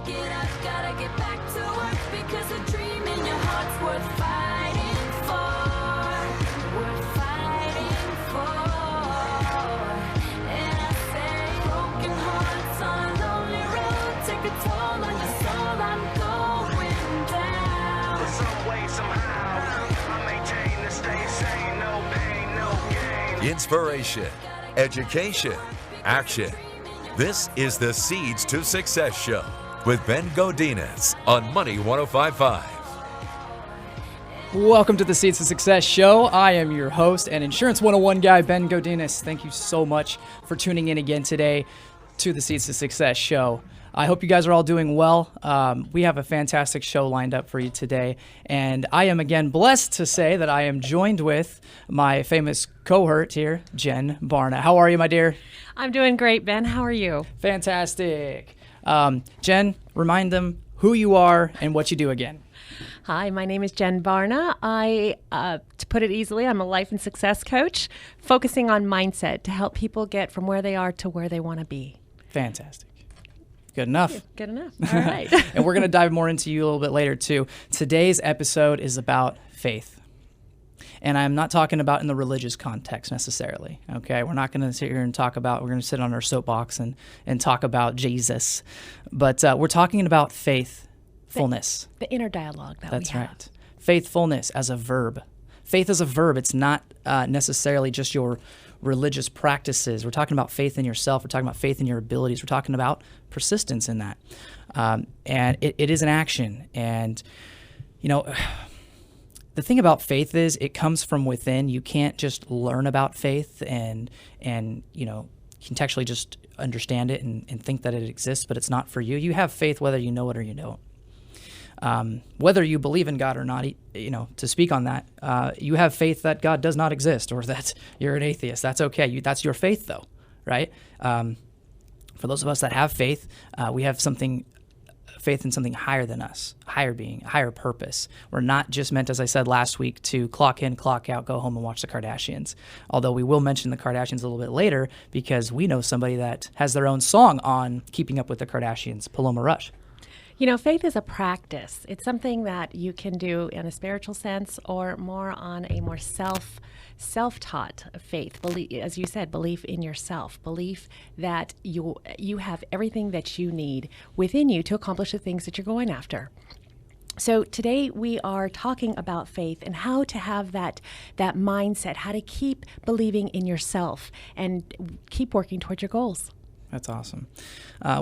get up, gotta get back to work, because a dream in your heart's worth fighting for. Worth fighting for. And I say, broken hearts on a lonely road take a toll on your soul. I'm going down. But some way, somehow, I maintain to stay sane. No pain, no gain. Inspiration, education, action. This is the Seeds to Success Show with Ben Godinez on Money 105.5. Welcome to the Seeds to Success Show. I am your host and Insurance 101 guy, Ben Godinez. Thank you so much for tuning in again today to the Seeds to Success Show. I hope you guys are all doing well. We have a fantastic show lined up for you today. And I am again blessed to say that I am joined with my famous cohort here, Jen Barna. How are you, my dear? I'm doing great, Ben. How are you? Fantastic. Jen, remind them who you are and what you do again. Hi, my name is Jen Barna. To put it easily, I'm a life and success coach focusing on mindset to help people get from where they are to where they want to be. Fantastic. Good enough. Good enough. All right. And we're going to dive more into you a little bit later, too. Today's episode is about faith. And I'm not talking about in the religious context necessarily, okay? We're not going to sit here and we're going to sit on our soapbox and talk about Jesus. But we're talking about faithfulness. The inner dialogue that we have. That's right. Faithfulness as a verb. Faith as a verb. It's not necessarily just your religious practices. We're talking about faith in yourself. We're talking about faith in your abilities. We're talking about persistence in that. And it is an action. And, you know, the thing about faith is it comes from within. You can't just learn about faith and you know, contextually just understand it and think that it exists, but it's not for you. You have faith whether you know it or you don't. Whether you believe in God or not, you know, to speak on that, you have faith that God does not exist or that you're an atheist. That's okay. That's your faith, though, right? For those of us that have faith, we have faith in something higher than us, higher being, higher purpose. We're not just meant, as I said last week, to clock in, clock out, go home and watch the Kardashians. Although we will mention the Kardashians a little bit later because we know somebody that has their own song on Keeping Up with the Kardashians, Paloma Rush. You know, faith is a practice. It's something that you can do in a spiritual sense or more on a more self-taught faith. Belief, as you said, belief in yourself, belief that you have everything that you need within you to accomplish the things that you're going after. So today we are talking about faith and how to have that mindset, how to keep believing in yourself and keep working towards your goals. That's awesome.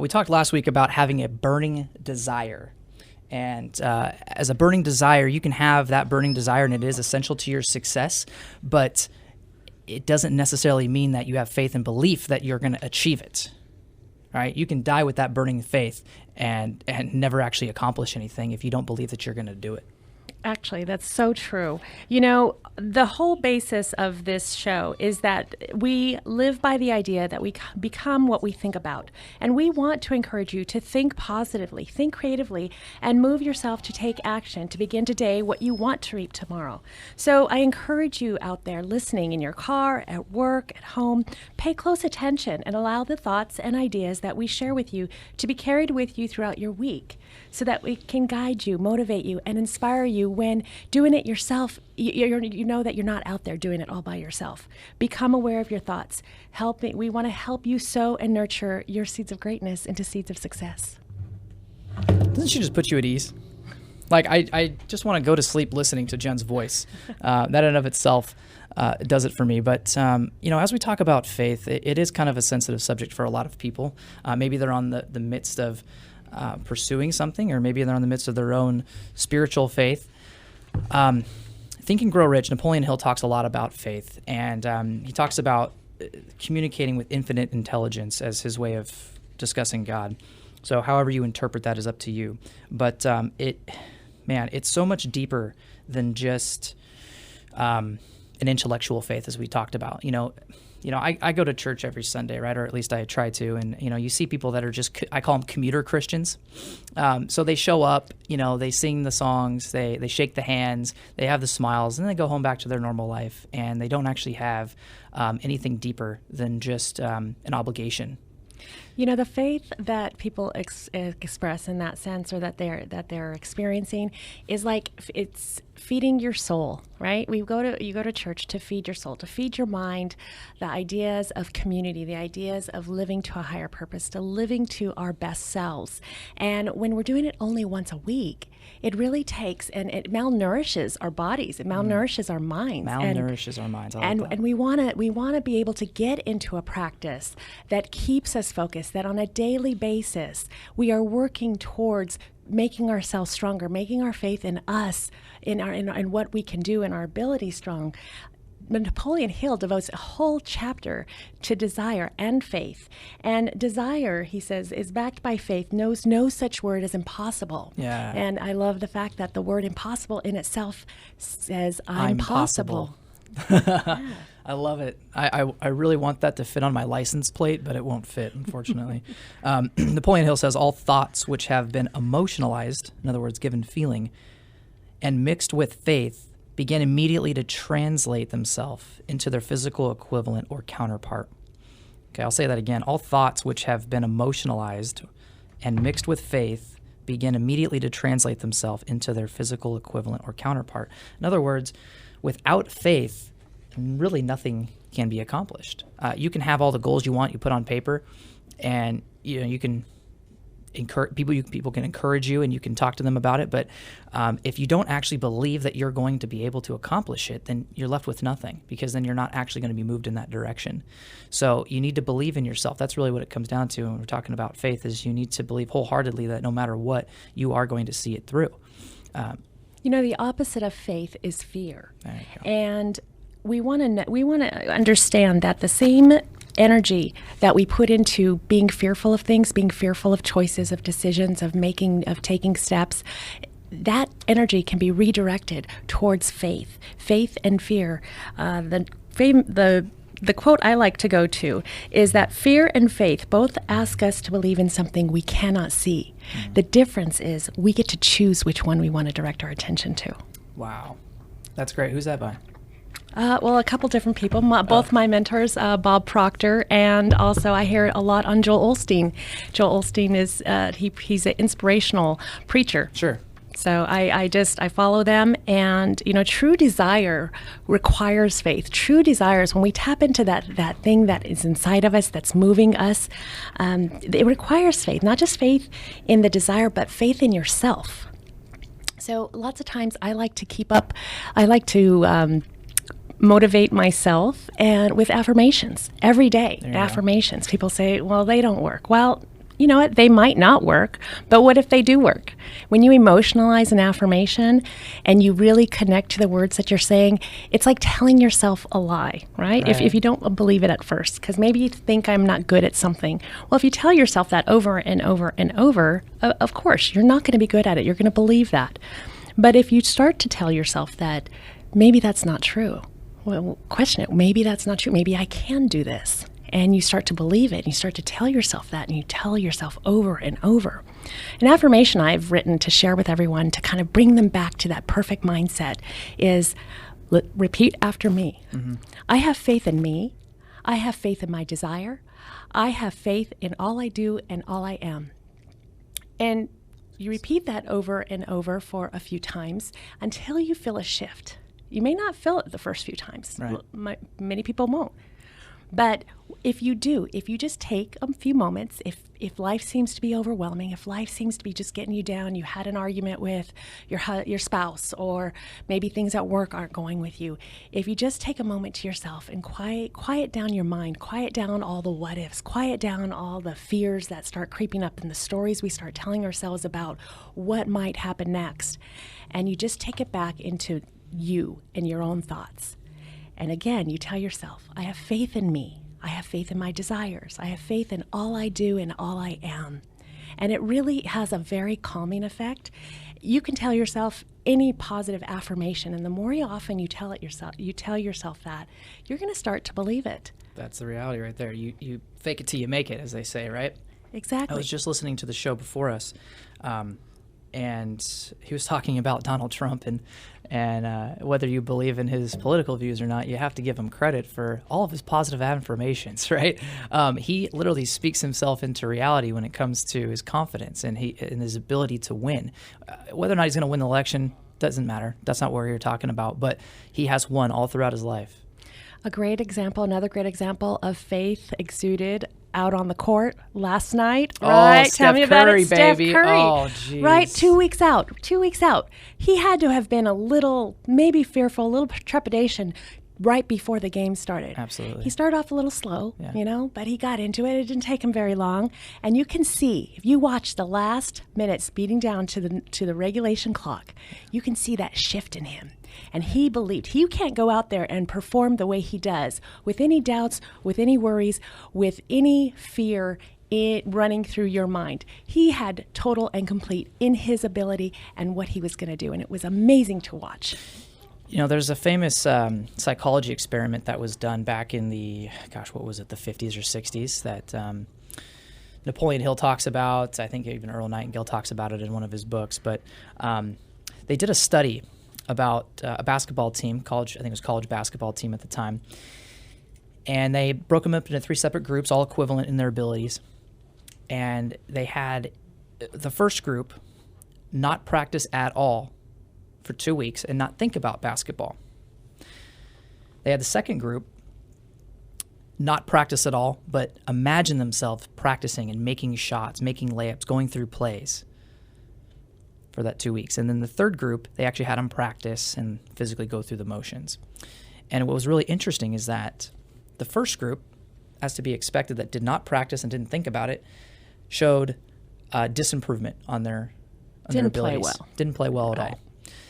We talked last week about having a burning desire. And as a burning desire, you can have that burning desire, and it is essential to your success, but it doesn't necessarily mean that you have faith and belief that you're going to achieve it. Right? You can die with that burning faith and never actually accomplish anything if you don't believe that you're going to do it. Actually, that's so true. You know, the whole basis of this show is that we live by the idea that we become what we think about. And we want to encourage you to think positively, think creatively, and move yourself to take action to begin today what you want to reap tomorrow. So I encourage you out there listening in your car, at work, at home, pay close attention and allow the thoughts and ideas that we share with you to be carried with you throughout your week so that we can guide you, motivate you, and inspire you when doing it yourself, you know that you're not out there doing it all by yourself. Become aware of your thoughts. We want to help you sow and nurture your seeds of greatness into seeds of success. Doesn't she just put you at ease? Like, I just want to go to sleep listening to Jen's voice. That in and of itself does it for me. But, you know, as we talk about faith, it is kind of a sensitive subject for a lot of people. Maybe they're on the midst of pursuing something, or maybe they're in the midst of their own spiritual faith. Think and Grow Rich, Napoleon Hill talks a lot about faith, and he talks about communicating with infinite intelligence as his way of discussing God. So however you interpret that is up to you. But it's so much deeper than just an intellectual faith, as we talked about. You know, I go to church every Sunday, right? Or at least I try to. And, you know, you see people that are just, I call them commuter Christians. So they show up, you know, they sing the songs, they shake the hands, they have the smiles, and then they go home back to their normal life. And they don't actually have anything deeper than just an obligation. The faith that people express in that sense, or that they're experiencing, is like it's feeding your soul, right? You go to church to feed your soul, to feed your mind, the ideas of community, the ideas of living to a higher purpose, to living to our best selves. And when we're doing it only once a week, it really takes, and it malnourishes our bodies, it malnourishes our minds. Malnourishes our minds. I like that. And we want to be able to get into a practice that keeps us focused, that on a daily basis we are working towards making ourselves stronger, making our faith in us, in what we can do, and our ability strong. Napoleon Hill devotes a whole chapter to desire and faith. And desire, he says, is backed by faith, knows no such word as impossible. Yeah. And I love the fact that the word impossible in itself says, I'm possible. Yeah. I love it. I really want that to fit on my license plate, but it won't fit, unfortunately. Napoleon Hill says, all thoughts which have been emotionalized, in other words, given feeling, and mixed with faith, begin immediately to translate themselves into their physical equivalent or counterpart. Okay, I'll say that again. All thoughts which have been emotionalized and mixed with faith begin immediately to translate themselves into their physical equivalent or counterpart. In other words, without faith, really nothing can be accomplished. You can have all the goals you want, you put on paper, and you can encourage people can encourage you, and you can talk to them about it. But if you don't actually believe that you're going to be able to accomplish it, then you're left with nothing, because then you're not actually going to be moved in that direction. So you need to believe in yourself. That's really what it comes down to when we're talking about faith, is you need to believe wholeheartedly that no matter what, you are going to see it through. The opposite of faith is fear. There you go. And we want to understand that the same energy that we put into being fearful of things, being fearful of choices, of decisions, of taking steps, that energy can be redirected towards faith and fear. The quote I like to go to is that fear and faith both ask us to believe in something we cannot see. Mm-hmm. The difference is we get to choose which one we want to direct our attention to. Wow. That's great. Who's that by? Well, a couple different people. Both my mentors, Bob Proctor, and also I hear a lot on Joel Osteen. Joel Osteen is he's an inspirational preacher. Sure. So I follow them, and true desire requires faith. True desire is when we tap into that thing that is inside of us, that's moving us. It requires faith, not just faith in the desire, but faith in yourself. So lots of times I like to motivate myself and with affirmations every day. Affirmations. People say, well, they don't work. Well, you know what? They might not work, but what if they do work? When you emotionalize an affirmation and you really connect to the words that you're saying, it's like telling yourself a lie, right? If you don't believe it at first, because maybe you think I'm not good at something. Well, if you tell yourself that over and over and over, of course, you're not going to be good at it. You're going to believe that. But if you start to tell yourself that maybe that's not true, well, question it. Maybe that's not true. Maybe I can do this. And you start to believe it. And you start to tell yourself that, and you tell yourself over and over. An affirmation I've written to share with everyone to kind of bring them back to that perfect mindset is, repeat after me. Mm-hmm. I have faith in me. I have faith in my desire. I have faith in all I do and all I am. And you repeat that over and over for a few times until you feel a shift. You may not feel it the first few times. Right. Many people won't. But if you just take a few moments, if life seems to be overwhelming, if life seems to be just getting you down, you had an argument with your spouse, or maybe things at work aren't going with you, if you just take a moment to yourself and quiet down your mind, quiet down all the what ifs, quiet down all the fears that start creeping up and the stories we start telling ourselves about what might happen next, and you just take it back into you and your own thoughts. And again, you tell yourself, I have faith in me. I have faith in my desires. I have faith in all I do and all I am. And it really has a very calming effect. You can tell yourself any positive affirmation, and the more often you tell yourself that, you're going to start to believe it. That's the reality right there. You fake it till you make it, as they say, right? Exactly. I was just listening to the show before us, and he was talking about Donald Trump and whether you believe in his political views or not, you have to give him credit for all of his positive affirmations, right? He literally speaks himself into reality when it comes to his confidence and his ability to win. Whether or not he's going to win the election doesn't matter. That's not what you're talking about. But he has won all throughout his life. Another great example of faith exuded out on the court last night, right? Steph Tell me about Curry, it, Steph baby. Curry. Oh, geez. Right, 2 weeks out. He had to have been a little, maybe fearful, a little trepidation right before the game started. Absolutely. He started off a little slow, Yeah. but he got into it. It didn't take him very long. And you can see, if you watch the last minutes beating down to the regulation clock, you can see that shift in him. And he believed. You can't go out there and perform the way he does with any doubts, with any worries, with any fear running through your mind. He had total and complete in his ability and what he was going to do. And it was amazing to watch. There's a famous psychology experiment that was done back in the 50s or 60s that Napoleon Hill talks about. I think even Earl Nightingale talks about it in one of his books. But they did a study about a basketball team, college basketball team at the time. And they broke them up into 3 separate groups, all equivalent in their abilities. And they had the first group not practice at all for 2 weeks and not think about basketball. They had the second group not practice at all, but imagine themselves practicing and making shots, making layups, going through plays for that 2 weeks. And then the third group, they actually had them practice and physically go through the motions. And what was really interesting is that the first group, as to be expected, that did not practice and didn't think about it, showed disimprovement on their abilities. Didn't play well at all.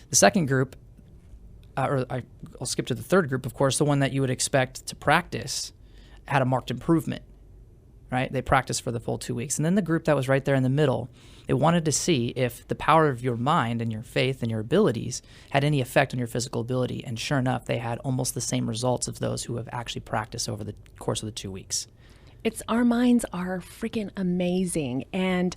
The second group, I'll skip to the third group, of course, the one that you would expect to practice, had a marked improvement, right? They practiced for the full 2 weeks. And then the group that was right there in the middle, they wanted to see if the power of your mind and your faith and your abilities had any effect on your physical ability. And sure enough, they had almost the same results of those who have actually practiced over the course of the 2 weeks. Our minds are freaking amazing. And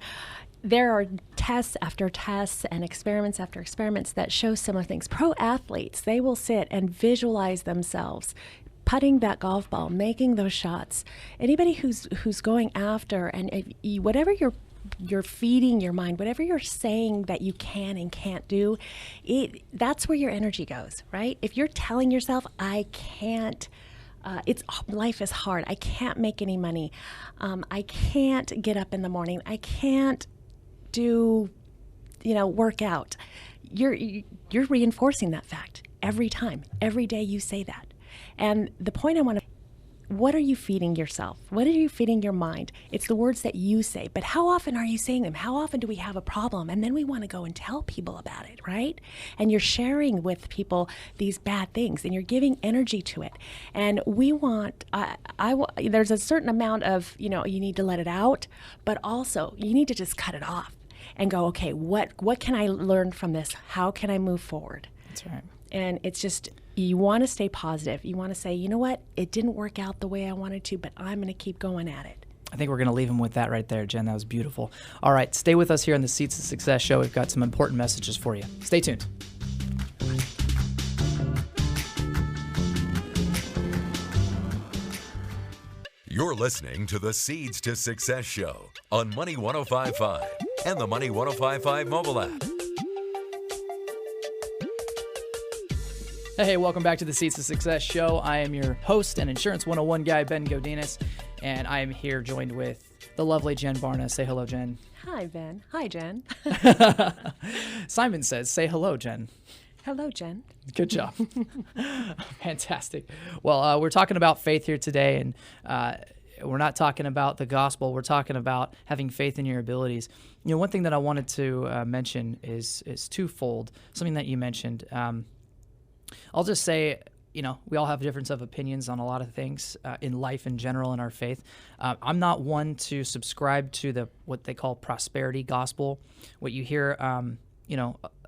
there are tests after tests and experiments after experiments that show similar things. Pro athletes, they will sit and visualize themselves putting that golf ball, making those shots. Anybody who's going after, and whatever you're feeding your mind, whatever you're saying that you can and can't do, that's where your energy goes, right? If you're telling yourself, I can't, life is hard, I can't make any money, I can't get up in the morning, I can't do, work out, you're reinforcing that fact every time, every day you say that. And the point what are you feeding yourself? What are you feeding your mind? It's the words that you say, but how often are you saying them? How often do we have a problem? And then we want to go and tell people about it, right? And you're sharing with people these bad things and you're giving energy to it. And we want, there's a certain amount of, you need to let it out, but also you need to just cut it off and go, okay, what can I learn from this? How can I move forward? That's right. And it's just, you want to stay positive. You want to say, you know what? It didn't work out the way I wanted to, but I'm going to keep going at it. I think we're going to leave him with that right there, Jen. That was beautiful. All right, stay with us here on the Seeds to Success show. We've got some important messages for you. Stay tuned. You're listening to the Seeds to Success show on Money 105.5 and the Money 105.5 mobile app. Hey, welcome back to the Seeds to Success show. I am your host and Insurance 101 guy, Ben Godinez, and I am here joined with the lovely Jen Barna. Say hello, Jen. Hi, Ben. Hi, Jen. Simon says, say hello, Jen. Hello, Jen. Good job. Fantastic. Well, we're talking about faith here today, and we're not talking about the gospel. We're talking about having faith in your abilities. One thing that I wanted to mention is twofold, something that you mentioned. I'll just say, we all have difference of opinions on a lot of things in life in general, in our faith. I'm not one to subscribe to what they call prosperity gospel. What you hear,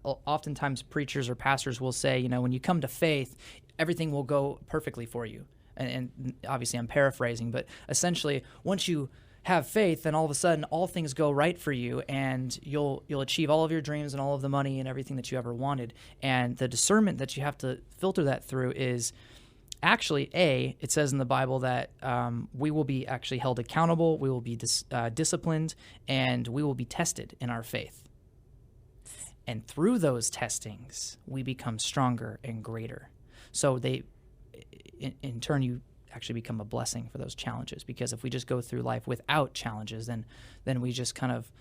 oftentimes preachers or pastors will say, when you come to faith, everything will go perfectly for you. And obviously I'm paraphrasing, but essentially once you have faith, then all of a sudden all things go right for you, and you'll achieve all of your dreams and all of the money and everything that you ever wanted. And the discernment that you have to filter that through is actually, it says in the Bible that we will be actually held accountable, we will be disciplined, and we will be tested in our faith. And through those testings, we become stronger and greater. So in turn, you actually become a blessing for those challenges, because if we just go through life without challenges, then we just kind of,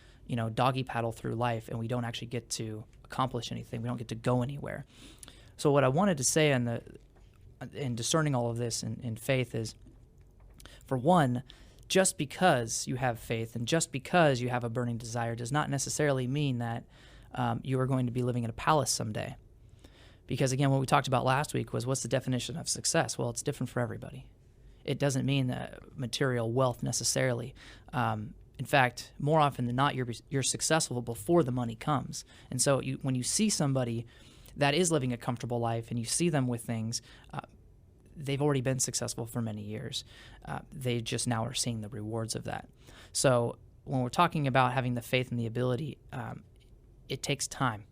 doggy paddle through life, and we don't actually get to accomplish anything. We don't get to go anywhere. So what I wanted to say in discerning all of this in faith is, for one, just because you have faith and just because you have a burning desire does not necessarily mean that you are going to be living in a palace someday. Because again, what we talked about last week was, what's the definition of success? Well, it's different for everybody. It doesn't mean material wealth necessarily. In fact, more often than not, you're successful before the money comes. And so when you see somebody that is living a comfortable life and you see them with things, they've already been successful for many years. They just now are seeing the rewards of that. So when we're talking about having the faith and the ability, it takes time,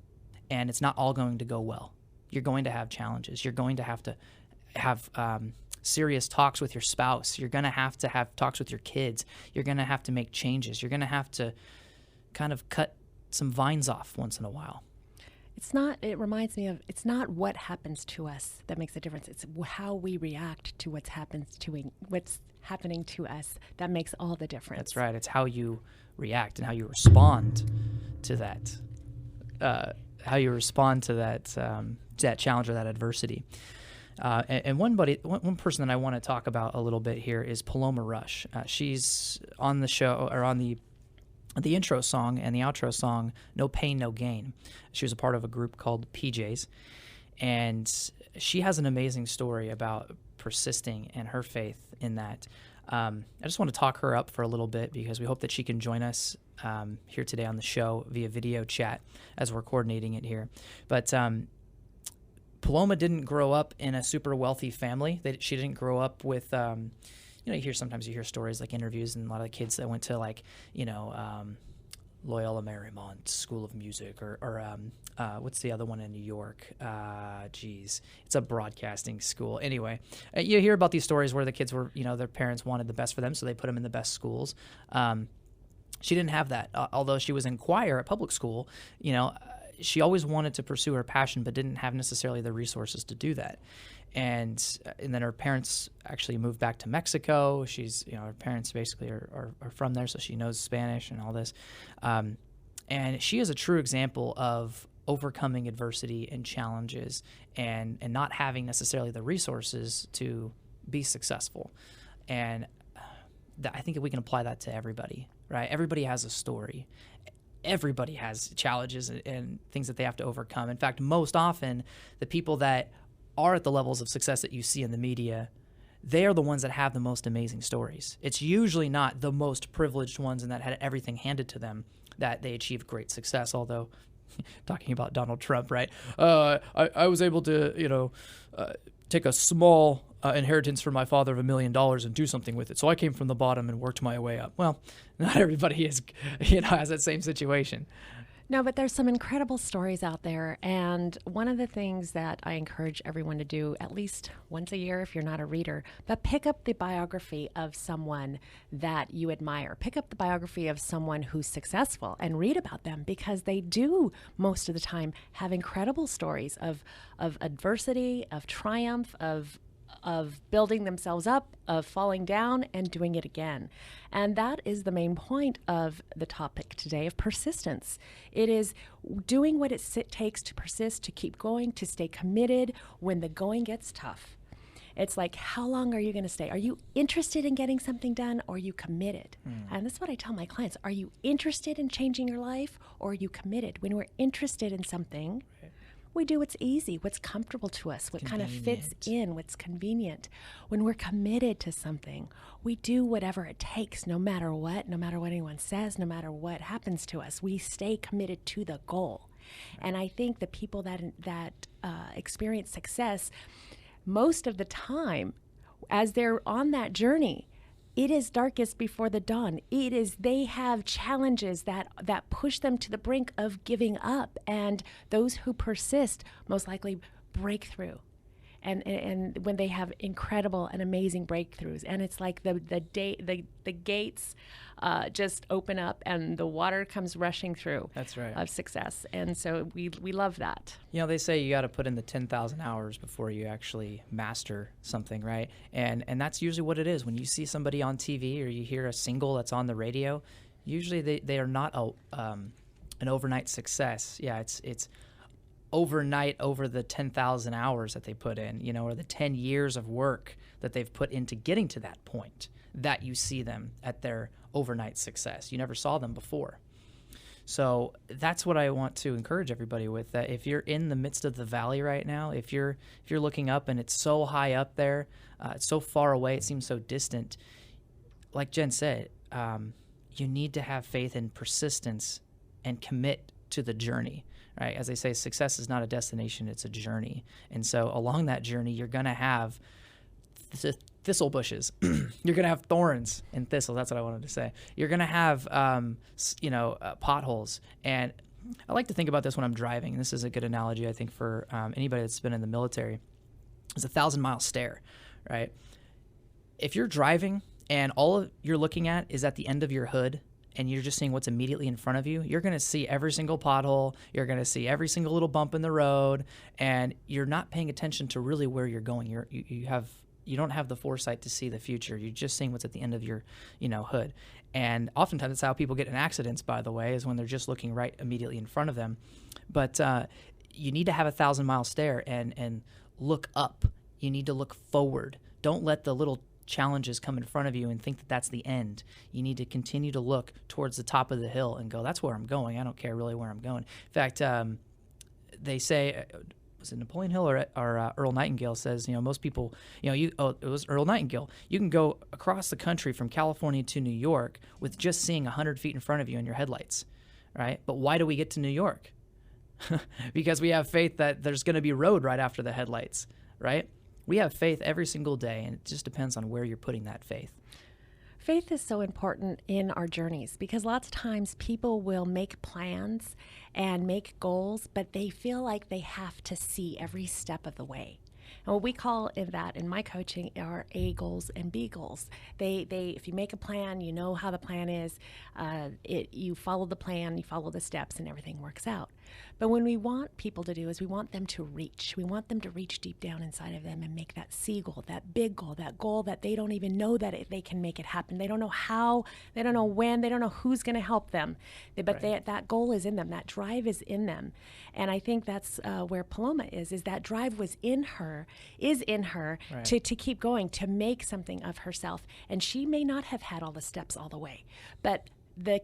and it's not all going to go well. You're going to have challenges. You're going to have serious talks with your spouse. You're going to have talks with your kids. You're going to have to make changes. You're going to have to kind of cut some vines off once in a while. It reminds me of, it's not what happens to us that makes a difference. It's how we react to what's happening to us that makes all the difference. That's right. It's how you react and how you respond to that. That challenge or that adversity. And one person that I want to talk about a little bit here is Paloma Rush. She's on the show, or on the intro song and the outro song, No Pain, No Gain. She was a part of a group called PJs, and she has an amazing story about persisting and her faith in that. I just want to talk her up for a little bit, because we hope that she can join us here today on the show via video chat as we're coordinating it here. But Paloma didn't grow up in a super wealthy family. She didn't grow up with sometimes you hear stories, like interviews, and a lot of the kids that went to Loyola Marymount School of Music, or what's the other one in New York? It's a broadcasting school. Anyway, you hear about these stories where the kids were, their parents wanted the best for them, so they put them in the best schools. She didn't have that. Although she was in choir at public school, she always wanted to pursue her passion, but didn't have necessarily the resources to do that. And then her parents actually moved back to Mexico. Her parents basically are from there, so she knows Spanish and all this. And she is a true example of overcoming adversity and challenges and not having necessarily the resources to be successful. And I think that we can apply that to everybody, right? Everybody has a story. Everybody has challenges and things that they have to overcome. In fact, most often, the people that are at the levels of success that you see in the media, they are the ones that have the most amazing stories. It's usually not the most privileged ones and that had everything handed to them that they achieve great success. Although, talking about Donald Trump, right? I was able to, take a small inheritance from my father of $1 million and do something with it. So I came from the bottom and worked my way up. Well, not everybody has that same situation. No, but there's some incredible stories out there. And one of the things that I encourage everyone to do, at least once a year if you're not a reader, but pick up the biography of someone that you admire. Pick up the biography of someone who's successful and read about them, because they do most of the time have incredible stories of adversity, of triumph, of building themselves up, of falling down and doing it again. And that is the main point of the topic today, of persistence. It is doing what it takes to persist, to keep going, to stay committed when the going gets tough. It's like, how long are you going to stay? Are you interested in getting something done, or are you committed? And that's what I tell my clients. Are you interested in changing your life, or are you committed? When we're interested in something, we do what's easy, what's comfortable to us, what kind of fits in, what's convenient. When we're committed to something, we do whatever it takes, no matter what anyone says, no matter what happens to us. We stay committed to the goal. And I think the people that experience success, most of the time, as they're on that journey, it is darkest before the dawn. They have challenges that push them to the brink of giving up. And those who persist most likely break through. And when they have incredible and amazing breakthroughs, and it's like the gates just open up and the water comes rushing through. That's right. Of success, and so we love that. You know, they say you got to put in the 10,000 hours before you actually master something, right? And that's usually what it is. When you see somebody on TV or you hear a single that's on the radio, usually they are not an overnight success. Yeah, it's overnight over the 10,000 hours that they put in, you know, or the 10 years of work that they've put into getting to that point that you see them at their overnight success. You never saw them before. So that's what I want to encourage everybody with, that if you're in the midst of the valley right now, if you're looking up and it's so high up there, it's so far away, it seems so distant, like Jen said, you need to have faith and persistence and commit to the journey, right? As they say, success is not a destination, it's a journey. And so along that journey, you're going to have thistle bushes. You're going to have thorns and thistles. That's what I wanted to say. You're going to have, potholes. And I like to think about this when I'm driving. And this is a good analogy, I think, for anybody that's been in the military. It's a 1,000-mile stare, right? If you're driving and all you're looking at is at the end of your hood, and you're just seeing what's immediately in front of you, you're going to see every single pothole, you're going to see every single little bump in the road, and you're not paying attention to really where you're going. You don't have the foresight to see the future. You're just seeing what's at the end of your, hood. And oftentimes that's how people get in accidents, by the way, is when they're just looking right immediately in front of them. But you need to have a 1,000-mile stare and look up. You need to look forward. Don't let the little challenges come in front of you and think that that's the end. You need to continue to look towards the top of the hill and go, that's where I'm going. I don't care really where I'm going. In fact, they say, was it Napoleon Hill or Earl Nightingale says, most people, it was Earl Nightingale. You can go across the country from California to New York with just seeing 100 feet in front of you in your headlights, right? But why do we get to New York? Because we have faith that there's going to be road right after the headlights, right? We have faith every single day, and it just depends on where you're putting that faith. Faith is so important in our journeys because lots of times people will make plans and make goals, but they feel like they have to see every step of the way. And what we call that in my coaching are A goals and B goals. They if you make a plan, you know how the plan is. You follow the plan, you follow the steps, and everything works out. But when we want people to do is we want them to reach. We want them to reach deep down inside of them and make that C goal, that big goal, that goal that they don't even know that they can make it happen. They don't know how, they don't know when, they don't know who's going to help them. But right. That goal is in them, that drive is in them. And I think that's where Paloma is that drive is in her, right. to keep going, to make something of herself. And she may not have had all the steps all the way. But the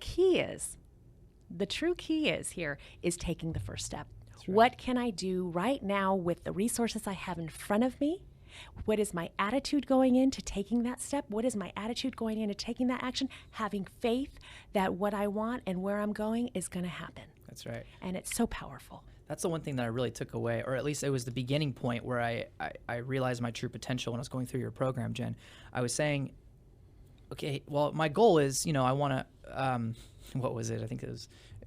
true key is taking the first step. Right. What can I do right now with the resources I have in front of me? What is my attitude going into taking that step? What is my attitude going into taking that action? Having faith that what I want and where I'm going is going to happen. That's right. And it's so powerful. That's the one thing that I really took away, or at least it was the beginning point where I realized my true potential when I was going through your program, Jen. I was saying, okay, well, my goal is, I want to, what was it? I think it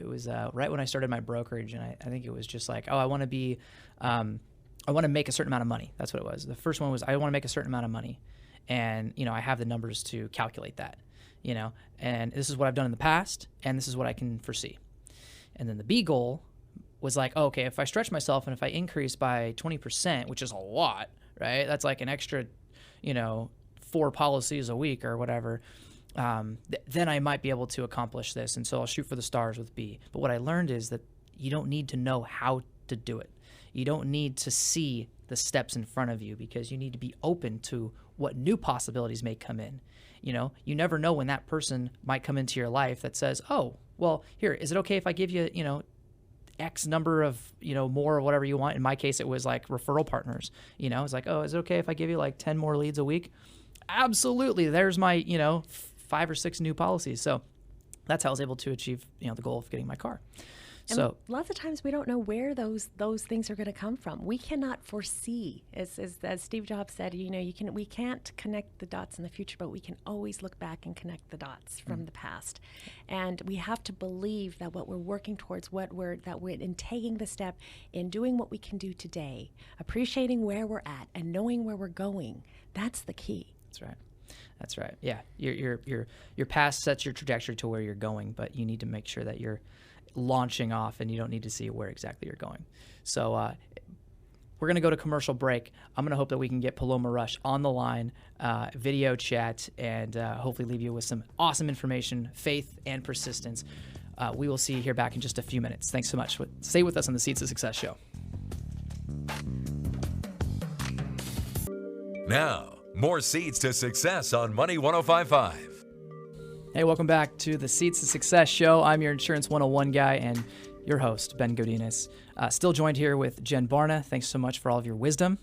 was right when I started my brokerage, and I think it was just like, I want to be, I want to make a certain amount of money. That's what it was. The first one was I want to make a certain amount of money, and I have the numbers to calculate that, and this is what I've done in the past, and this is what I can foresee. And then the B goal was like, okay, if I stretch myself and if I increase by 20%, which is a lot, right? That's like an extra, 4 policies a week or whatever. Then I might be able to accomplish this. And so I'll shoot for the stars with B. But what I learned is that you don't need to know how to do it. You don't need to see the steps in front of you because you need to be open to what new possibilities may come in. You never know when that person might come into your life that says, oh, well, here, is it okay if I give you, X number of, more or whatever you want? In my case, it was like referral partners. It's like, oh, is it okay if I give you like 10 more leads a week? Absolutely. There's my, 5 or 6 new policies. So that's how I was able to achieve, the goal of getting my car. So lots of times we don't know where those things are going to come from. We cannot foresee, as Steve Jobs said, we can't connect the dots in the future, but we can always look back and connect the dots from the past. And we have to believe that what we're working towards, that we're in taking the step in doing what we can do today, appreciating where we're at and knowing where we're going. That's the key. That's right. That's right. Yeah, your past sets your trajectory to where you're going, but you need to make sure that you're launching off, and you don't need to see where exactly you're going. So we're going to go to commercial break. I'm going to hope that we can get Paloma Rush on the line, video chat, and hopefully leave you with some awesome information, faith, and persistence. We will see you here back in just a few minutes. Thanks so much. Stay with us on the Seeds of Success show. Now, more Seeds to Success on Money 105.5. Hey, welcome back to the Seeds to Success show. I'm your Insurance 101 guy and your host, Ben Godinez. Still joined here with Jen Barna. Thanks so much for all of your wisdom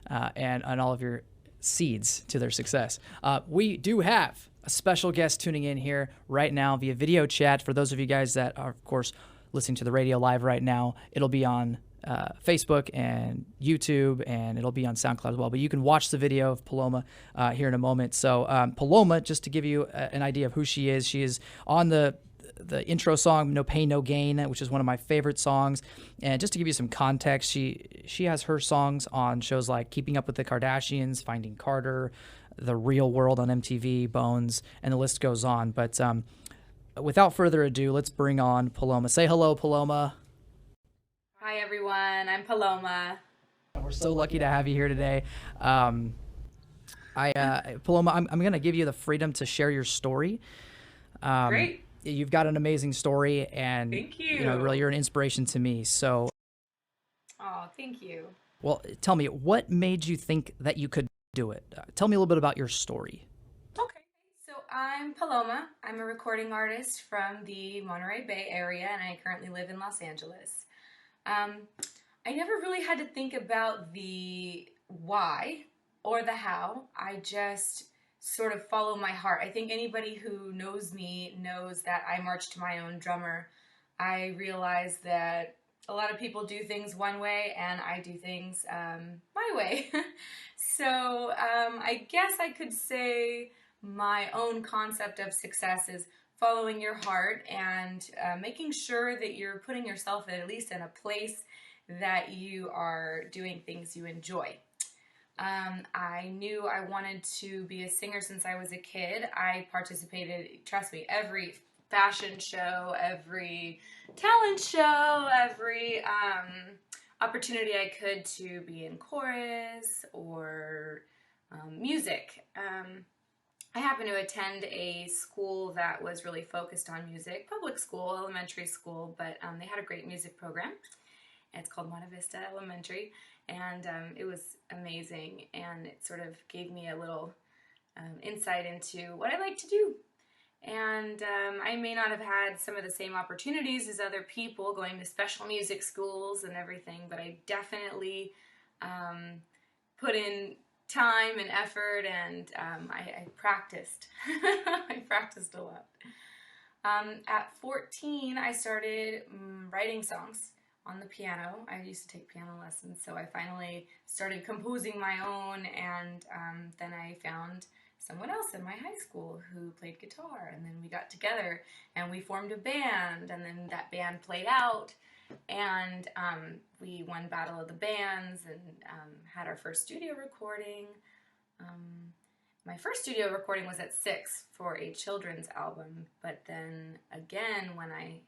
and all of your seeds to their success. We do have a special guest tuning in here right now via video chat. For those of you guys that are, of course, listening to the radio live right now, it'll be on Facebook and YouTube, and it'll be on SoundCloud as well. But you can watch the video of Paloma here in a moment. So Paloma, just to give you an idea of who she is on the intro song "No Pain, No Gain," which is one of my favorite songs. And just to give you some context, she has her songs on shows like Keeping Up with the Kardashians, Finding Carter, The Real World on MTV, Bones, and the list goes on. But without further ado, let's bring on Paloma. Say hello, Paloma. Hi everyone, I'm Paloma. We're so lucky to have you here today. Paloma, I'm going to give you the freedom to share your story. Great. You've got an amazing story, and Thank you. Really, you're an inspiration to me. So, Oh, thank you. well, tell me, what made you think that you could do it? Tell me a little bit about your story. Okay, so I'm Paloma. I'm a recording artist from the Monterey Bay area, and I currently live in Los Angeles. I never really had to think about the why or the how. I just sort of follow my heart. I think anybody who knows me knows that I march to my own drummer. I realize that a lot of people do things one way and I do things my way. So I guess I could say my own concept of success is following your heart and making sure that you're putting yourself at least in a place that you are doing things you enjoy. I knew I wanted to be a singer since I was a kid. I participated, trust me, every fashion show, every talent show, every opportunity I could to be in chorus or music. I happened to attend a school that was really focused on music, public school, elementary school, but they had a great music program. It's called Monte Vista Elementary, and it was amazing, and it sort of gave me a little insight into what I like to do. And I may not have had some of the same opportunities as other people going to special music schools and everything, but I definitely put in time and effort, and I practiced. I practiced a lot. At 14, I started writing songs on the piano. I used to take piano lessons, so I finally started composing my own, and then I found someone else in my high school who played guitar, and then we got together and we formed a band, and then that band played out, and we won Battle of the Bands and had our first studio recording. My first studio recording was at 6 for a children's album, but then again when I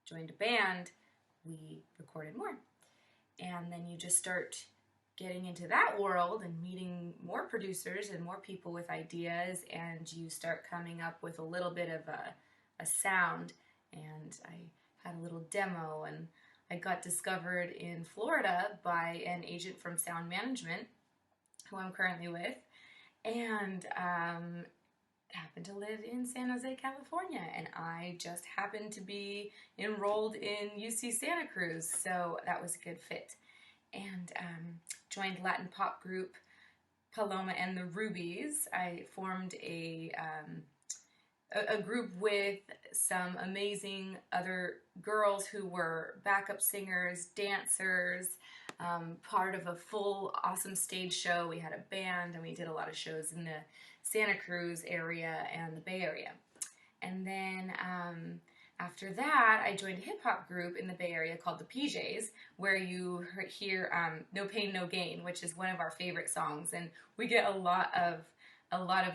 joined a band, we recorded more. And then you just start getting into that world and meeting more producers and more people with ideas, and you start coming up with a little bit of a sound. And I had a little demo, and I got discovered in Florida by an agent from Sound Management, who I'm currently with, and happened to live in San Jose, California, and I just happened to be enrolled in UC Santa Cruz, so that was a good fit. And joined Latin pop group Paloma and the Rubies. I formed a a group with some amazing other girls who were backup singers, dancers, part of a full awesome stage show. We had a band, and we did a lot of shows in the Santa Cruz area and the Bay Area. And then after that, I joined a hip-hop group in the Bay Area called the PJs, where you hear No Pain, No Gain, which is one of our favorite songs, and we get a lot of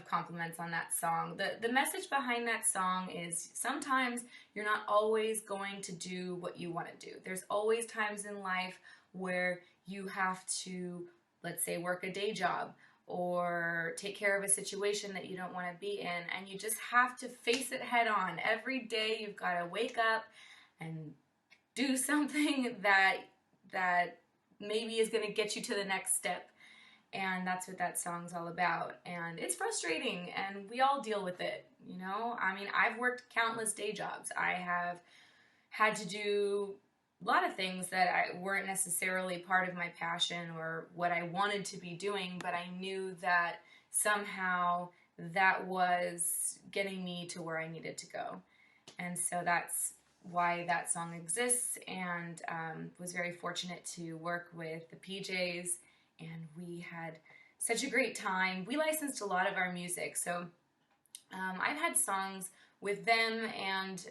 compliments on that song. The message behind that song is sometimes you're not always going to do what you want to do. There's always times in life where you have to, let's say, work a day job or take care of a situation that you don't want to be in, and you just have to face it head on. Every day you've got to wake up and do something that maybe is going to get you to the next step. And that's what that song's all about. And it's frustrating, and we all deal with it, you know? I mean, I've worked countless day jobs. I have had to do a lot of things that weren't necessarily part of my passion or what I wanted to be doing, but I knew that somehow that was getting me to where I needed to go. And so that's why that song exists, and was very fortunate to work with the PJs, and we had such a great time. We licensed a lot of our music, so I've had songs with them and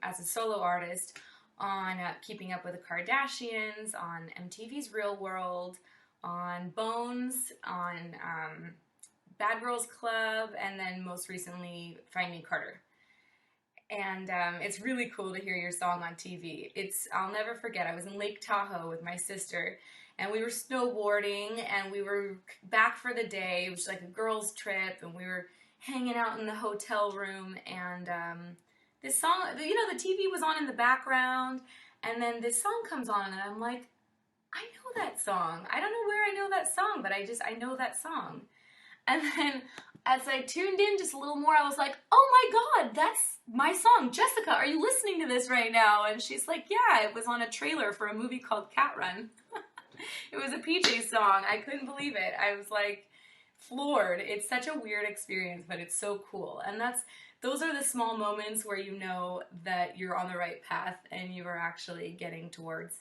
as a solo artist on Keeping Up with the Kardashians, on MTV's Real World, on Bones, on Bad Girls Club, and then most recently Find Me Carter. And it's really cool to hear your song on TV. I'll never forget, I was in Lake Tahoe with my sister, and we were snowboarding, and we were back for the day. It was like a girls' trip, and we were hanging out in the hotel room, and this song, you know, the TV was on in the background, and then this song comes on, and I'm like, I know that song. I don't know where I know that song, but I know that song. And then as I tuned in just a little more, I was like, oh my God, that's my song. Jessica, are you listening to this right now? And she's like, yeah, it was on a trailer for a movie called Cat Run. It was a PJ song. I couldn't believe it. I was like floored. It's such a weird experience, but it's so cool. And those are the small moments where you know that you're on the right path and you are actually getting towards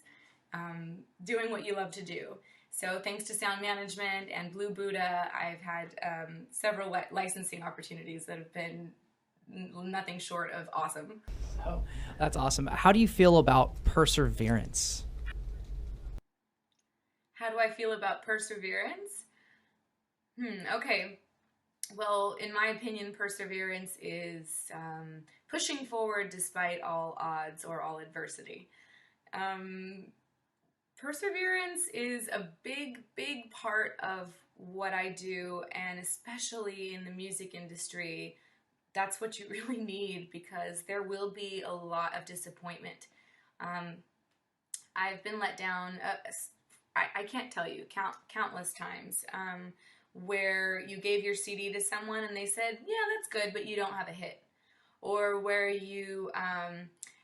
doing what you love to do. So thanks to Sound Management and Blue Buddha, I've had several licensing opportunities that have been nothing short of awesome. Oh, that's awesome. How do you feel about perseverance? How do I feel about perseverance? Okay. Well, in my opinion, perseverance is pushing forward despite all odds or all adversity. Perseverance is a big, big part of what I do, and especially in the music industry, that's what you really need, because there will be a lot of disappointment. I've been let down, I can't tell you, countless times, where you gave your CD to someone and they said, yeah, that's good, but you don't have a hit. Or where you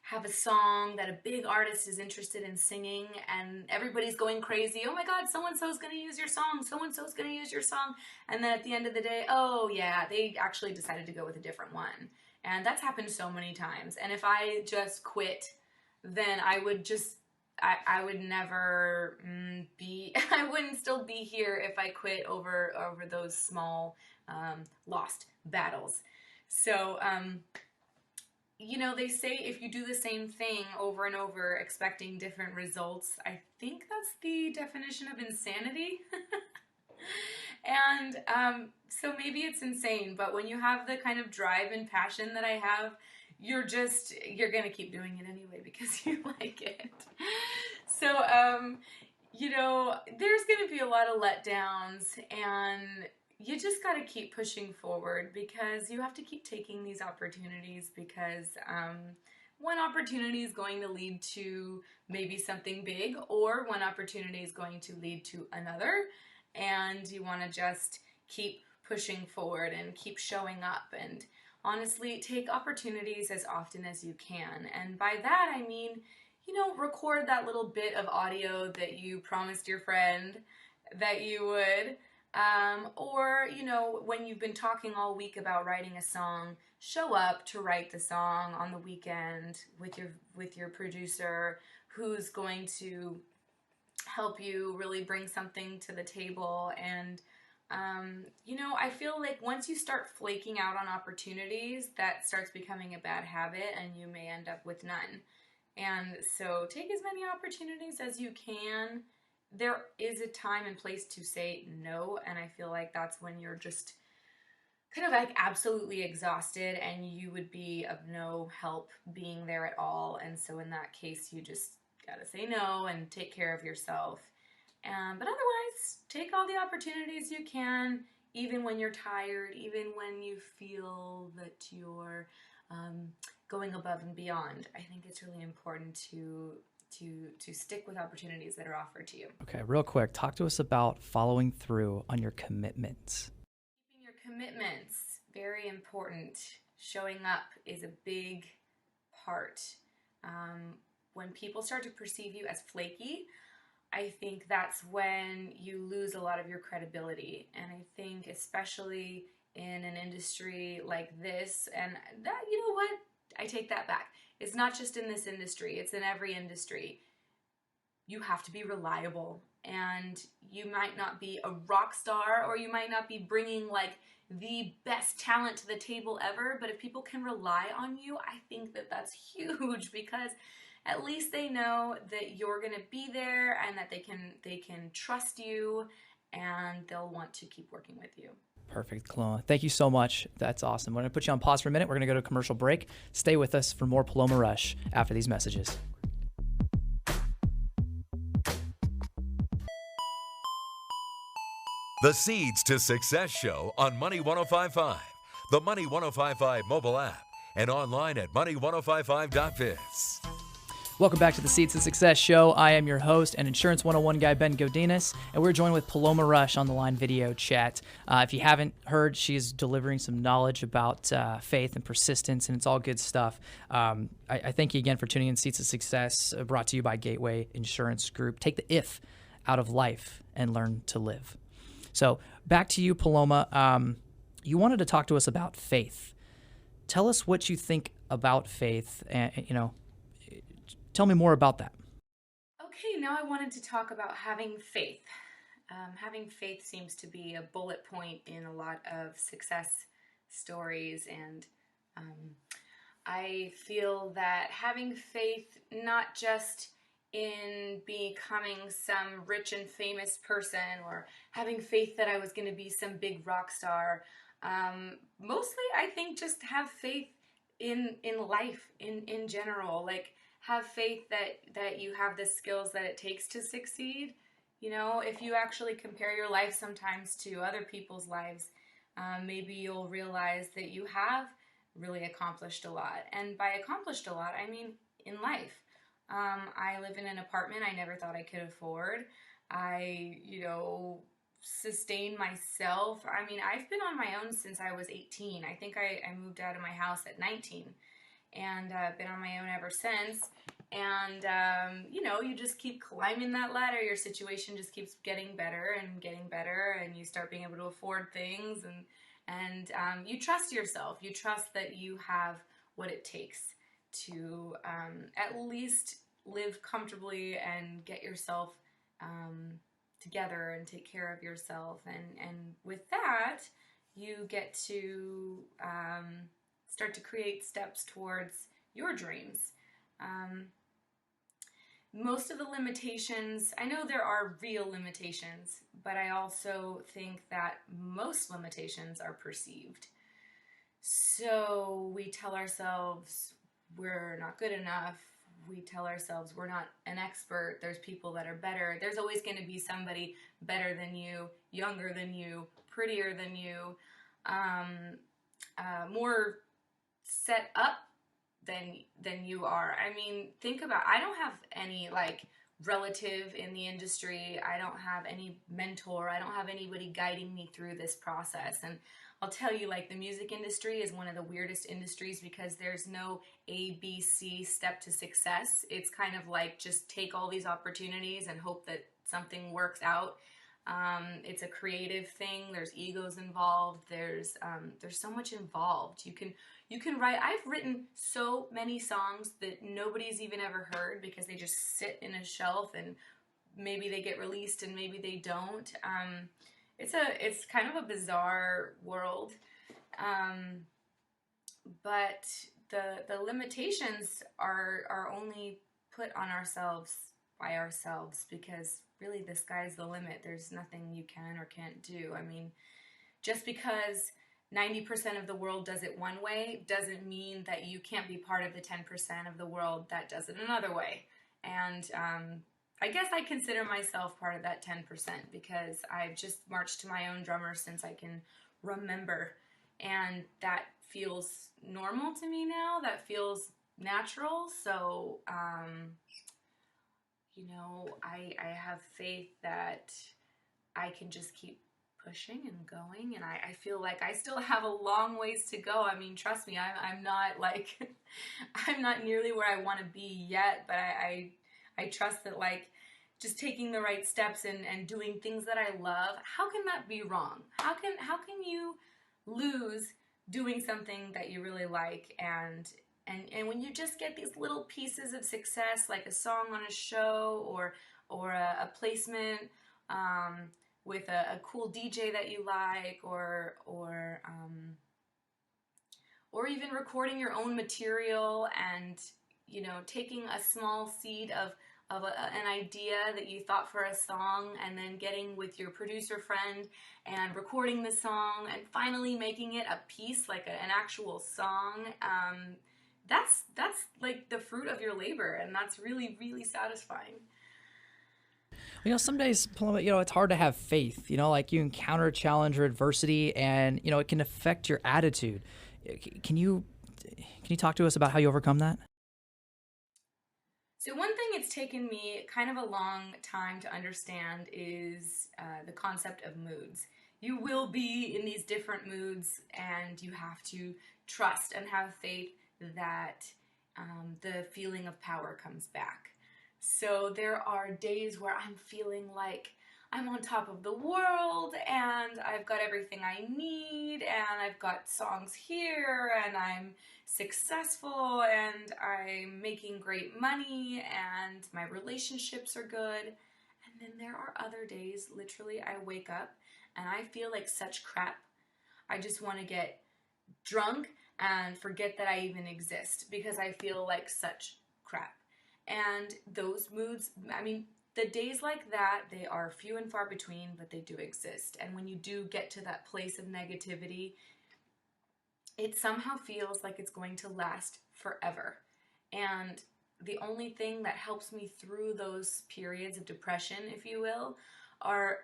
have a song that a big artist is interested in singing and everybody's going crazy. Oh my God, so-and-so's going to use your song. So-and-so's going to use your song. And then at the end of the day, oh yeah, they actually decided to go with a different one. And that's happened so many times. And if I just quit, then I would never be, I wouldn't still be here if I quit over those small lost battles. So, you know, they say if you do the same thing over and over expecting different results, I think that's the definition of insanity. And so maybe it's insane, but when you have the kind of drive and passion that I have, you're going to keep doing it anyway because you like it. So, you know, there's going to be a lot of letdowns, and you just got to keep pushing forward because you have to keep taking these opportunities, because one opportunity is going to lead to maybe something big, or one opportunity is going to lead to another, and you want to just keep pushing forward and keep showing up, and honestly take opportunities as often as you can. And by that I mean, you know, record that little bit of audio that you promised your friend that you would. Or, you know, when you've been talking all week about writing a song, show up to write the song on the weekend with your producer, who's going to help you really bring something to the table. And I feel like once you start flaking out on opportunities, that starts becoming a bad habit, and you may end up with none. And so take as many opportunities as you can. There is a time and place to say no, and I feel like that's when you're just kind of like absolutely exhausted and you would be of no help being there at all. And so in that case, you just gotta say no and take care of yourself. But otherwise, take all the opportunities you can, even when you're tired, even when you feel that you're going above and beyond. I think it's really important to stick with opportunities that are offered to you. Okay, real quick, talk to us about following through on your commitments. Keeping your commitments, very important. Showing up is a big part. When people start to perceive you as flaky, I think that's when you lose a lot of your credibility. And I think especially in an industry like this, and that, you know what? I take that back. It's not just in this industry, it's in every industry. You have to be reliable, and you might not be a rock star, or you might not be bringing like the best talent to the table ever, but if people can rely on you, I think that that's huge, because at least they know that you're going to be there and that they can trust you, and they'll want to keep working with you. Perfect, Paloma. Thank you so much. That's awesome. We're going to put you on pause for a minute. We're going to go to a commercial break. Stay with us for more Paloma Rush after these messages. The Seeds to Success Show on Money 105.5, the Money 105.5 mobile app, and online at money1055.biz. Welcome back to the Seeds to Success Show. I am your host and Insurance 101 guy, Ben Godinez, and we're joined with Paloma Rush on the line video chat. If you haven't heard, she's delivering some knowledge about faith and persistence, and it's all good stuff. I thank you again for tuning in. Seeds to Success, brought to you by Gateway Insurance Group. Take the if out of life and learn to live. So back to you, Paloma. You wanted to talk to us about faith. Tell us what you think about faith, and tell me more about that. Okay, now I wanted to talk about having faith. Having faith seems to be a bullet point in a lot of success stories, and I feel that having faith, not just in becoming some rich and famous person, or having faith that I was going to be some big rock star, mostly I think just have faith in life in general. Like, have faith that you have the skills that it takes to succeed. If you actually compare your life sometimes to other people's lives, maybe you'll realize that you have really accomplished a lot. And by accomplished a lot, I mean in life. I live in an apartment I never thought I could afford. I, sustain myself. I mean, I've been on my own since I was 18. I think I moved out of my house at 19. And been on my own ever since. And, you just keep climbing that ladder. Your situation just keeps getting better, and you start being able to afford things, and you trust yourself. You trust that you have what it takes to at least live comfortably and get yourself together and take care of yourself. And with that, you get to start to create steps towards your dreams. Most of the limitations, I know there are real limitations, but I also think that most limitations are perceived. So we tell ourselves we're not good enough. We tell ourselves we're not an expert. There's people that are better. There's always going to be somebody better than you, younger than you, prettier than you, more set up than you are. I mean, think about, I don't have any relative in the industry. I don't have any mentor. I don't have anybody guiding me through this process. And I'll tell you, the music industry is one of the weirdest industries, because there's no A, B, C step to success. It's kind of just take all these opportunities and hope that something works out. It's a creative thing. There's egos involved. There's so much involved. You can write, I've written so many songs that nobody's even ever heard because they just sit in a shelf and maybe they get released and maybe they don't. It's kind of a bizarre world. But the limitations are only put on ourselves by ourselves, because really the sky's the limit. There's nothing you can or can't do. I mean, just because 90% of the world does it one way doesn't mean that you can't be part of the 10% of the world that does it another way. And I guess I consider myself part of that 10% because I've just marched to my own drummer since I can remember. And that feels normal to me now. That feels natural. So, you know, I have faith that I can just keep pushing and going, and I feel like I still have a long ways to go. I mean, trust me, I'm not like I'm not nearly where I want to be yet, but I trust that, like, just taking the right steps and doing things that I love, how can that be wrong? How can you lose doing something that you really like? And when you just get these little pieces of success, like a song on a show or a placement with a cool DJ that you like, or even recording your own material and, you know, taking a small seed of an idea that you thought for a song and then getting with your producer friend and recording the song and finally making it a piece, like an actual song. That's like the fruit of your labor, and that's really, really satisfying. You know, some days, Paloma, you know, it's hard to have faith. You know, like you encounter a challenge or adversity, and you know it can affect your attitude. Can you talk to us about how you overcome that? So one thing it's taken me kind of a long time to understand is the concept of moods. You will be in these different moods, and you have to trust and have faith that the feeling of power comes back. So there are days where I'm feeling like I'm on top of the world and I've got everything I need and I've got songs here and I'm successful and I'm making great money and my relationships are good. And then there are other days, literally, I wake up and I feel like such crap. I just want to get drunk and forget that I even exist because I feel like such crap. And those moods, I mean, the days like that, they are few and far between, but they do exist. And when you do get to that place of negativity, it somehow feels like it's going to last forever. And the only thing that helps me through those periods of depression, if you will, are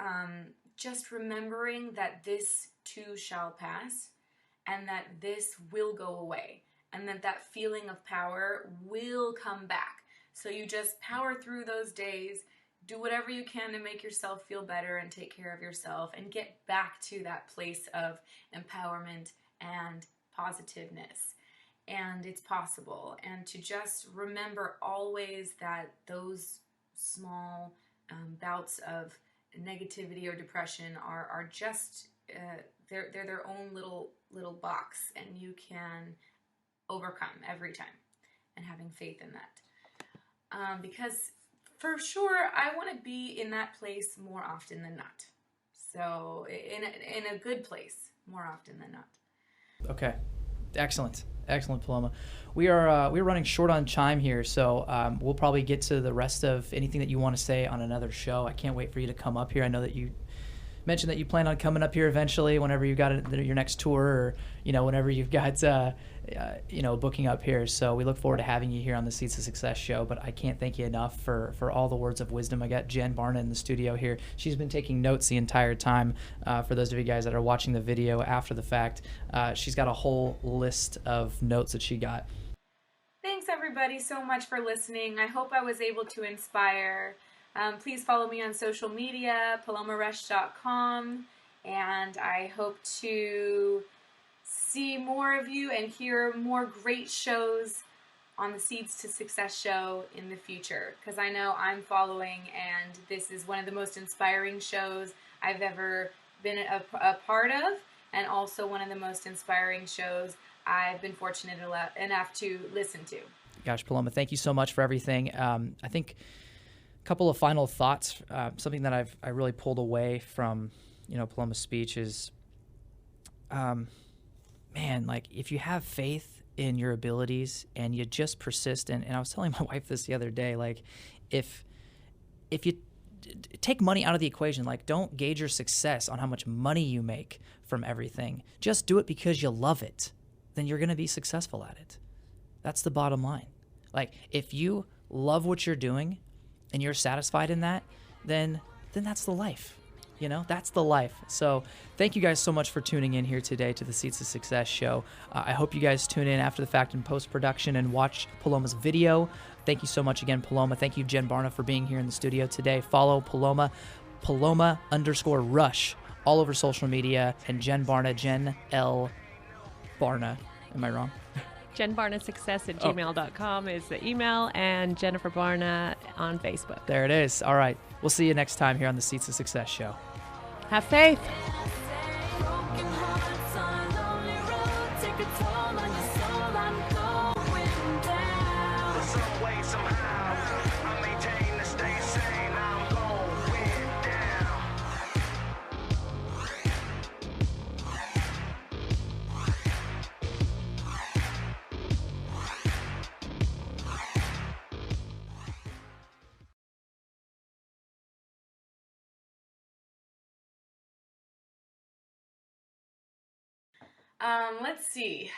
just remembering that this too shall pass and that this will go away and that feeling of power will come back. So you just power through those days, do whatever you can to make yourself feel better and take care of yourself and get back to that place of empowerment and positiveness. And it's possible. And to just remember always that those small bouts of negativity or depression are just, they're their own little box, and you can overcome every time, and having faith in that. Because for sure, I want to be in that place more often than not. So in a good place more often than not. Okay, excellent, Paloma. We're running short on time here, so we'll probably get to the rest of anything that you want to say on another show. I can't wait for you to come up here. I know that you mentioned that you plan on coming up here eventually, whenever you got your next tour, or whenever you've got booking up here. So we look forward to having you here on the Seeds of Success show. But I can't thank you enough for all the words of wisdom. I got Jen Barna in the studio here. She's been taking notes the entire time. For those of you guys that are watching the video after the fact, she's got a whole list of notes that she got. Thanks everybody so much for listening. I hope I was able to inspire. Please follow me on social media, palomarush.com, and I hope to see more of you and hear more great shows on the Seeds to Success show in the future, because I know I'm following, and this is one of the most inspiring shows I've ever been a part of, and also one of the most inspiring shows I've been fortunate enough to listen to. Gosh, Paloma, thank you so much for everything. I think a couple of final thoughts. Something that I really pulled away from, Paloma's speech is, man, like if you have faith in your abilities and you just persist, and I was telling my wife this the other day, like if you take money out of the equation, like don't gauge your success on how much money you make from everything. Just do it because you love it. Then you're going to be successful at it. That's the bottom line. Like if you love what you're doing and you're satisfied in that, then that's the life. That's the life. So thank you guys so much for tuning in here today to the Seeds to Success show. I hope you guys tune in after the fact in post-production and watch Paloma's video. Thank you so much again, Paloma. Thank you, Jen Barna, for being here in the studio today. Follow Paloma _Rush, all over social media, and Jen Barna, Jen L. Barna. Am I wrong? JenBarnaSuccess@gmail.com is the email, and Jennifer Barna on Facebook. There it is. All right. We'll see you next time here on the Seeds to Success show. Have faith. Broken hearts on a lonely road take a toll on your soul. I'm going down. Some way, somehow, I maintain to stay sane. I'm going down. Let's see.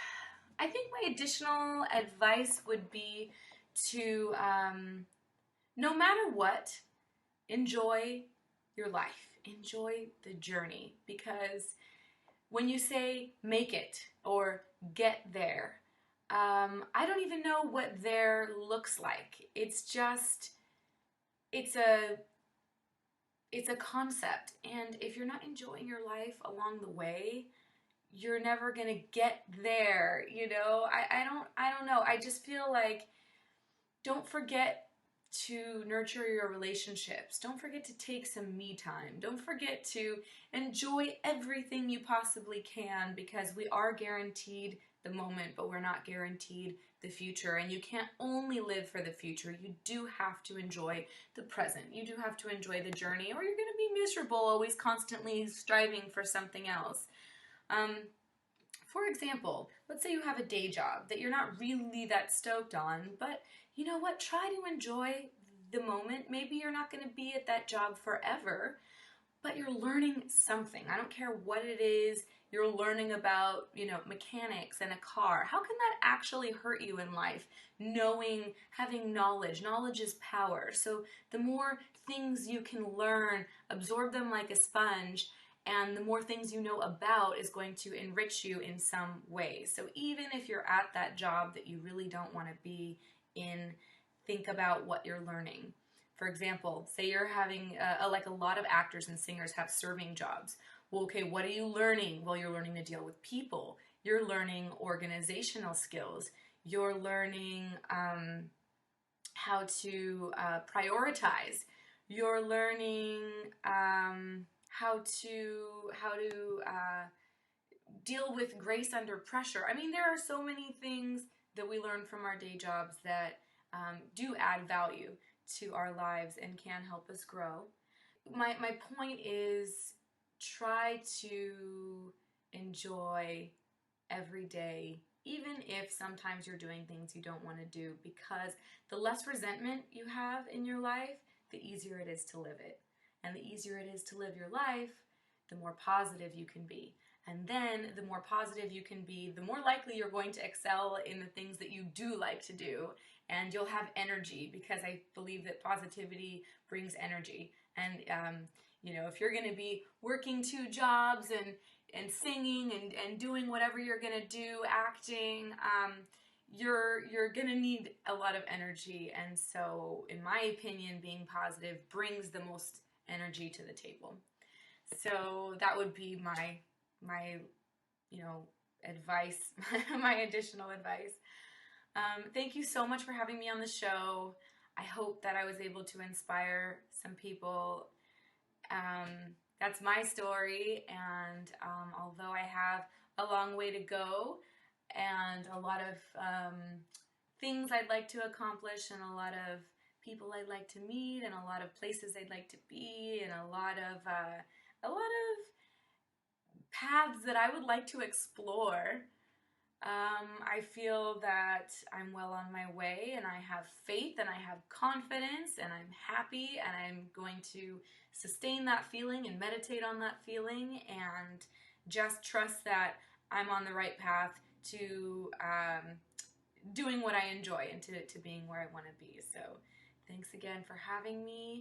I think my additional advice would be to, no matter what, enjoy your life. Enjoy the journey. Because when you say make it or get there, I don't even know what there looks like. It's just, it's a concept. And if you're not enjoying your life along the way, you're never gonna get there, I don't know. I just feel like don't forget to nurture your relationships. Don't forget to take some me time. Don't forget to enjoy everything you possibly can, because we are guaranteed the moment, but we're not guaranteed the future. And you can't only live for the future. You do have to enjoy the present. You do have to enjoy the journey, or you're gonna be miserable, always constantly striving for something else. For example, let's say you have a day job that you're not really that stoked on, but you know what? Try to enjoy the moment. Maybe you're not going to be at that job forever, but you're learning something. I don't care what it is. You're learning about, mechanics and a car. How can that actually hurt you in life? Having knowledge. Knowledge is power. So the more things you can learn, absorb them like a sponge, and the more things you know about is going to enrich you in some way. So even if you're at that job that you really don't want to be in, think about what you're learning. For example, say you're having, like a lot of actors and singers have serving jobs. Well, okay, what are you learning? Well, you're learning to deal with people. You're learning organizational skills. You're learning how to prioritize. You're learning how to deal with grace under pressure. I mean, there are so many things that we learn from our day jobs that do add value to our lives and can help us grow. My point is, try to enjoy every day, even if sometimes you're doing things you don't want to do, because the less resentment you have in your life, the easier it is to live it. And the easier it is to live your life, the more positive you can be. And then the more positive you can be, the more likely you're going to excel in the things that you do like to do. And you'll have energy, because I believe that positivity brings energy. And, if you're going to be working 2 jobs and singing and doing whatever you're going to do, acting, you're going to need a lot of energy. And so, in my opinion, being positive brings the most energy to the table. So that would be my advice, my additional advice. Thank you so much for having me on the show. I hope that I was able to inspire some people. That's my story, and although I have a long way to go, and a lot of things I'd like to accomplish, and a lot of people I'd like to meet, and a lot of places I'd like to be, and a lot of paths that I would like to explore. I feel that I'm well on my way, and I have faith, and I have confidence, and I'm happy, and I'm going to sustain that feeling and meditate on that feeling, and just trust that I'm on the right path to doing what I enjoy and to being where I want to be. So thanks again for having me.